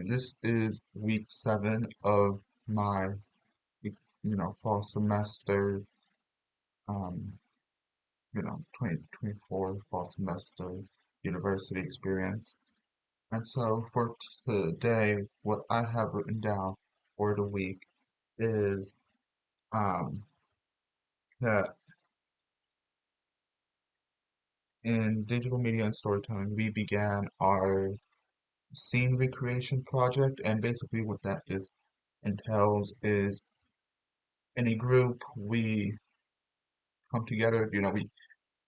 This is week 7 of my, fall semester, um, 2024 fall semester university experience. And so for today, what I have written down for the week is um, that in digital media and storytelling, we began our scene recreation project, and basically what that is entails is in a group we come together. We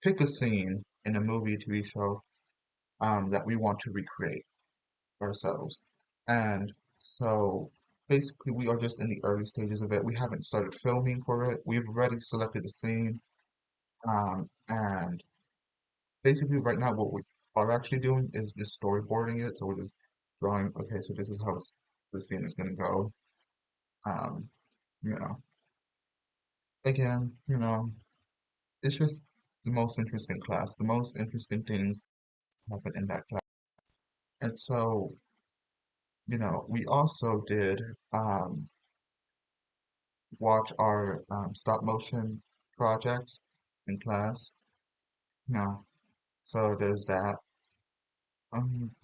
pick a scene in a movie, TV show, that we want to recreate ourselves. And so basically, we are just in the early stages of it. We haven't started filming for it. We've already selected a scene. And basically, right now, what we are actually doing is just storyboarding it. So we're just drawing, okay, so this is how the scene is going to go. Um, you know, again, it's just the most interesting class. The most interesting things happen in that class. And so we also did watch our stop motion projects in class. So there's that.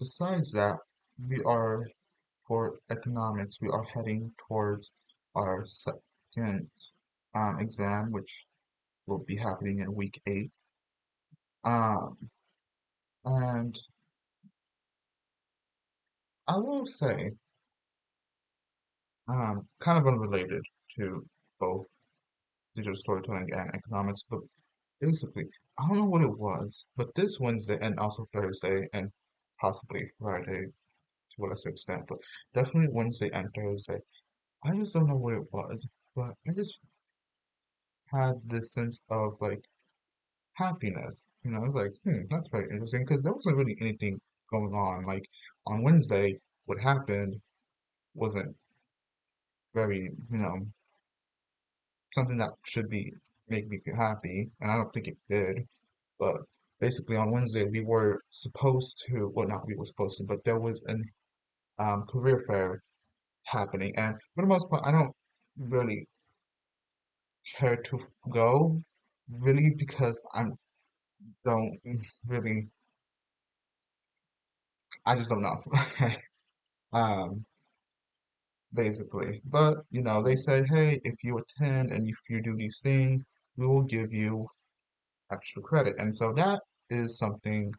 Besides that, we are, for economics, we are heading towards our second exam, which will be happening in week 8. Um, and I will say, kind of unrelated to both digital storytelling and economics, but basically, I don't know what it was, but this Wednesday and also Thursday and possibly Friday to a lesser extent, but definitely Wednesday and Thursday. I just don't know what it was, but I just had this sense of like happiness. It's like, that's very interesting because there wasn't really anything going on. Like on Wednesday, what happened wasn't very, something that should be make me feel happy, and I don't think it did. But basically, on Wednesday, we were supposed to, well, not we were supposed to, but there was an career fair happening. And for the most part, I don't really care to go, really, because I don't really, I just don't know, um, basically. But, they say, hey, if you attend and if you do these things, we will give you extra credit. And so that is something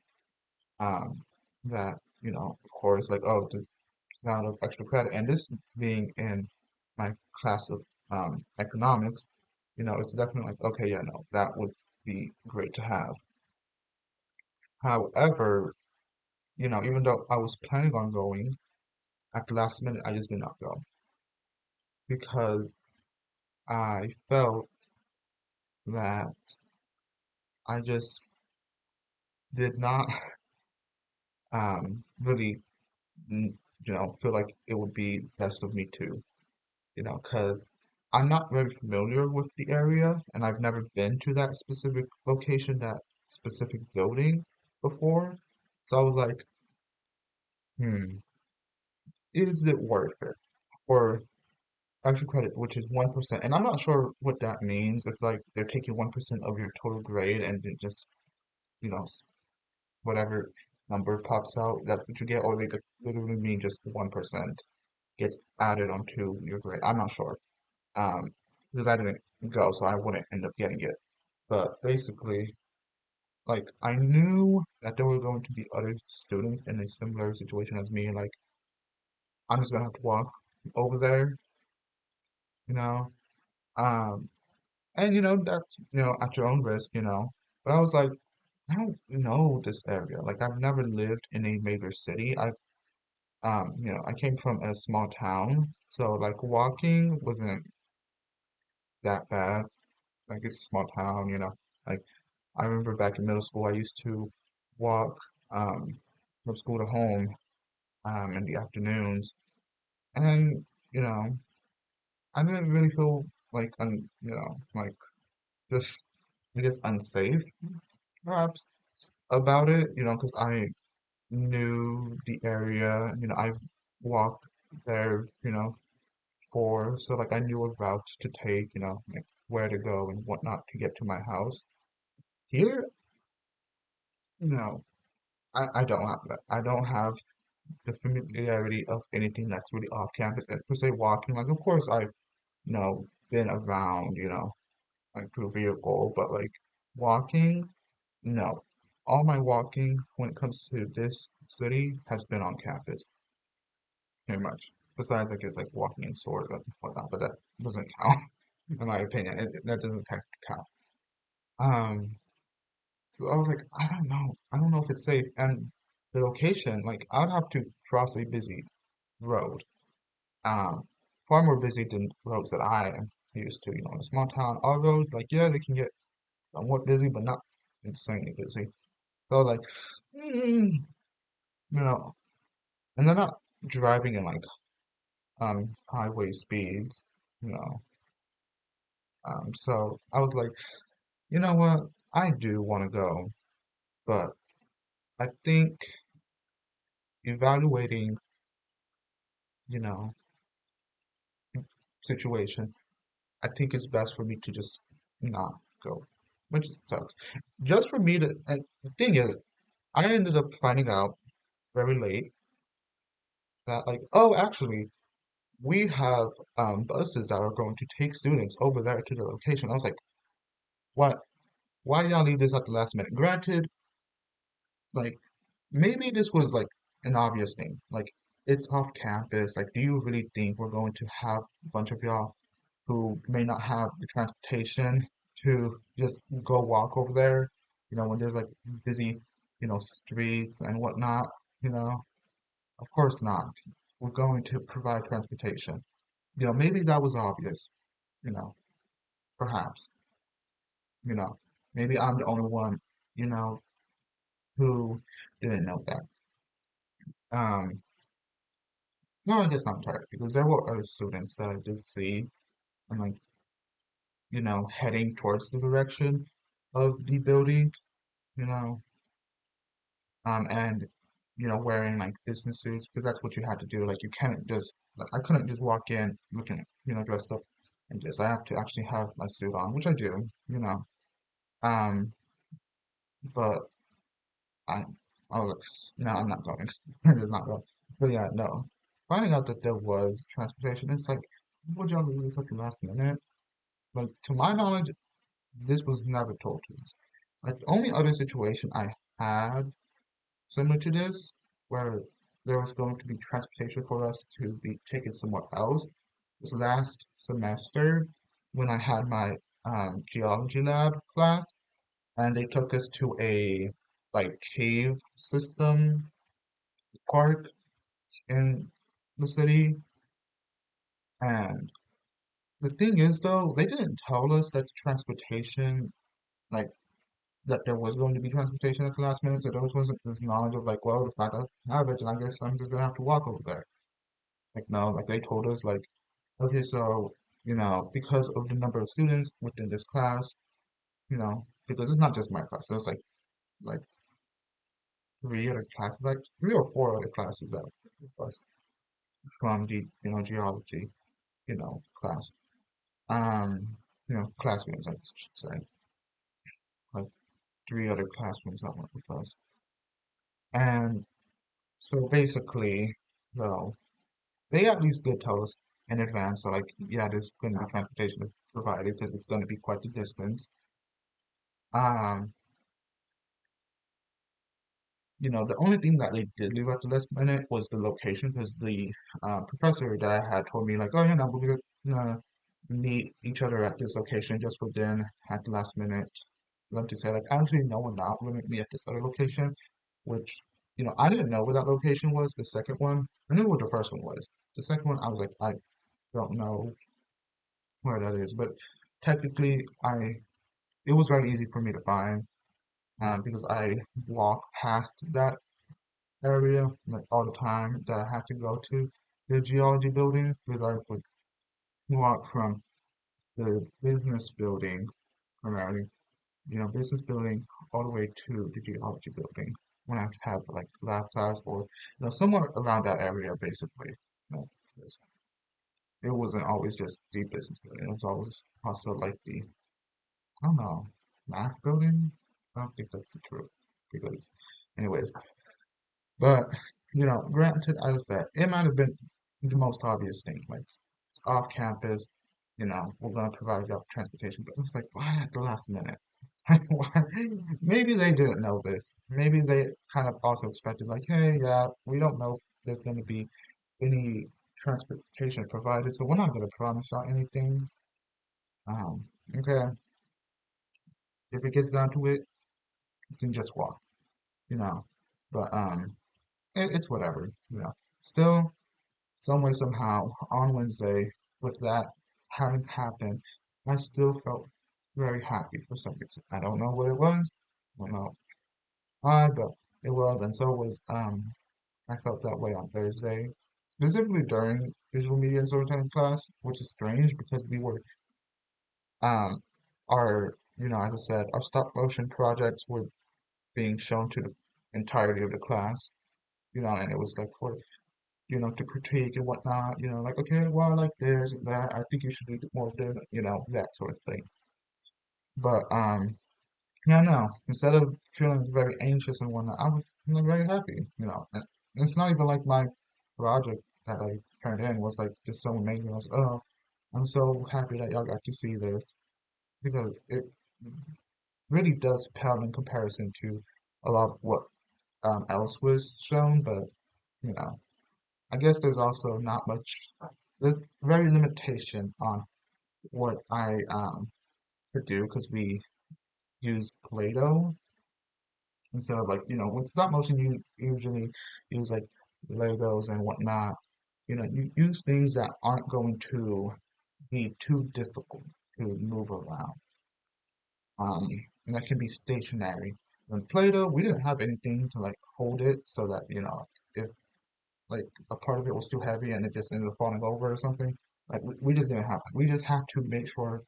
um, that, of course, like, oh, the amount of extra credit. And this being in my class of economics, it's definitely like, okay, yeah, no, that would be great to have. However, even though I was planning on going, at the last minute, I just did not go because I felt that I just did not really, feel like it would be best of me to, because I'm not very familiar with the area and I've never been to that specific location, that specific building before. So I was like, hmm, is it worth it for extra credit, which is 1%? And I'm not sure what that means. If like they're taking 1% of your total grade and it just, you know, whatever number pops out, that's what you get, or they could literally mean just 1% gets added onto your grade. I'm not sure. Um, because I didn't go, so I wouldn't end up getting it. But basically, like I knew that there were going to be other students in a similar situation as me. Like I'm just gonna have to walk over there, you know. Um, and that's at your own risk. But I was like, I don't know this area. Like I've never lived in a major city. I came from a small town, so like walking wasn't that bad. Like it's a small town. Like I remember back in middle school, I used to walk um, from school to home in the afternoons, and you know, I didn't really feel like like just I guess unsafe perhaps about it, because I knew the area. I've walk there, for, so like I knew a route to take, like where to go and whatnot to get to my house. Here, no, I don't have that. I don't have the familiarity of anything that's really off campus. And per se walking, like of course I've, been around, like through vehicle, but like walking, no. All my walking when it comes to this city has been on campus, pretty much. Besides, I guess like walking in stores and whatnot, but that doesn't count, in my opinion. That doesn't technically count. Um, so I was like, I don't know. I don't know if it's safe. And the location, like, I'd have to cross a busy road. Um, Far more busy than roads that I am used to. In a small town, our roads, like, yeah, they can get somewhat busy, but not insanely busy. So I was like, mm, you know, and they're not driving in like highway speeds, you know. So I was like, you know what? I do want to go, but I think evaluating, you know, situation, I think it's best for me to just not go, which sucks. Just for me to, and the thing is, I ended up finding out very late that like, oh, actually, we have buses that are going to take students over there to the location. I was like, what? Why did y'all leave this at the last minute? Granted, like maybe this was like an obvious thing. Like it's off campus. Like, do you really think we're going to have a bunch of y'all who may not have the transportation to just go walk over there? When there's like busy, streets and whatnot. You know, of course not. We're going to provide transportation. Maybe that was obvious. You know, perhaps. You know, maybe I'm the only one. You know, who didn't know that. Um, no, I guess not entirely, because there were other students that I did see, and like, heading towards the direction of the building, you know, and wearing like business suits, because that's what you had to do. Like, you can't just, like, I couldn't just walk in looking, dressed up and just, I have to actually have my suit on, which I do, um, but I, I was like, no, I'm not going. It's not going. But yeah, no. Finding out that there was transportation, it's like, would y'all do this at the last minute? Like, to my knowledge, this was never told to us. Like, the only other situation I had similar to this, where there was going to be transportation for us to be taken somewhere else, was last semester when I had my geology lab class, and they took us to a like cave system park in the city. And the thing is, though, they didn't tell us that the transportation, like, that there was going to be transportation at the last minute, so there wasn't this knowledge of, like, well, if I don't have it, then I guess I'm just gonna have to walk over there. Like, no, like, they told us, like, okay, so, because of the number of students within this class, because it's not just my class, there's, like, three other classes, like, three or four other classes that with us from the, geology, class. Classrooms, I should say, like three other classrooms that went with us. And so basically, well, they at least did tell us in advance, so like, yeah, there's going to be transportation provided because it's going to be quite the distance. Um, the only thing that they did leave at the last minute was the location because the professor that I had told me like, oh yeah, no, we're gonna meet each other at this location just for then at the last minute. Love to say like, actually, no, we're not. We're gonna meet at this other location, which I didn't know where that location was. The second one, I knew what the first one was. The second one, I was like, I don't know where that is, but technically, it was very easy for me to find because I walk past that area like all the time that I have to go to the geology building because I would walk from the business building primarily, business building all the way to the geology building. when I have like laptops or somewhere around that area basically. You know, 'cause it wasn't always just the business building. It was always also like the I don't know math building. I don't think that's the truth because, anyways, but granted, as I said, it might have been the most obvious thing. Like it's off campus, we're gonna provide you with transportation, but it's like why at the last minute? Like, why? Maybe they didn't know this. Maybe they kind of also expected, like, hey, yeah, we don't know if there's going to be any transportation provided, so we're not going to promise out anything. Um, okay, if it gets down to it, then just walk, you know. But it's whatever, Still, some way, somehow, on Wednesday, with that having happened, I still felt very happy for some reason. I don't know what it was. I don't know why, but it was, and so was I felt that way on Thursday, specifically during visual media and storytelling class, which is strange because we were um our as I said, our stop motion projects were being shown to the entirety of the class, and it was like for to critique and whatnot, like okay, well, I like this and that. I think you should do more of this, that sort of thing. But yeah, no. Instead of feeling very anxious and whatnot, I was very happy, And it's not even like my project that I turned in was like just so amazing. I was like, oh, I'm so happy that y'all got to see this because it really does pale in comparison to a lot of what else was shown. But you know, I guess there's also not much. There's very limitation on what I could do because we use Play-Doh instead of like with stop motion you usually use like Legos and whatnot. You use things that aren't going to be too difficult to move around. Um, and that can be stationary. When Play-Doh, we didn't have anything to like hold it so that if like a part of it was too heavy and it just ended up falling over or something. Like we just didn't have. We just had to make sure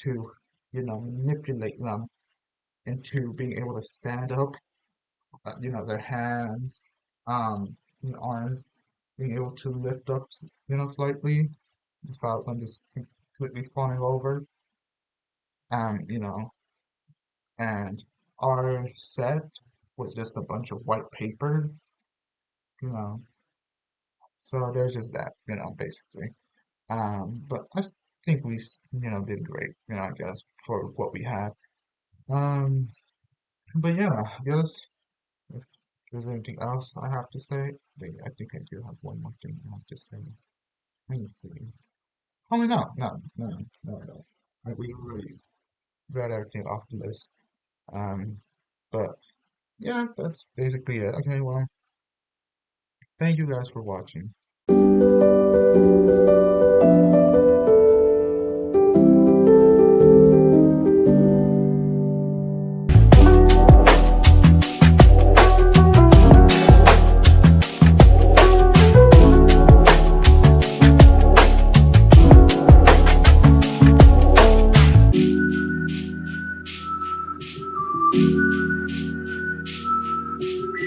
to manipulate them into being able to stand up their hands, and arms being able to lift up, slightly without them just completely falling over. You know, and our set was just a bunch of white paper, you know. So there's just that, basically. But think we, did great, I guess for what we had. Um, but yeah, I guess if there's anything else I have to say, I think I do have one more thing I have to say. Let me see. Oh, no. We already read everything off the list. Um, but yeah, that's basically it. Okay, well, thank you guys for watching.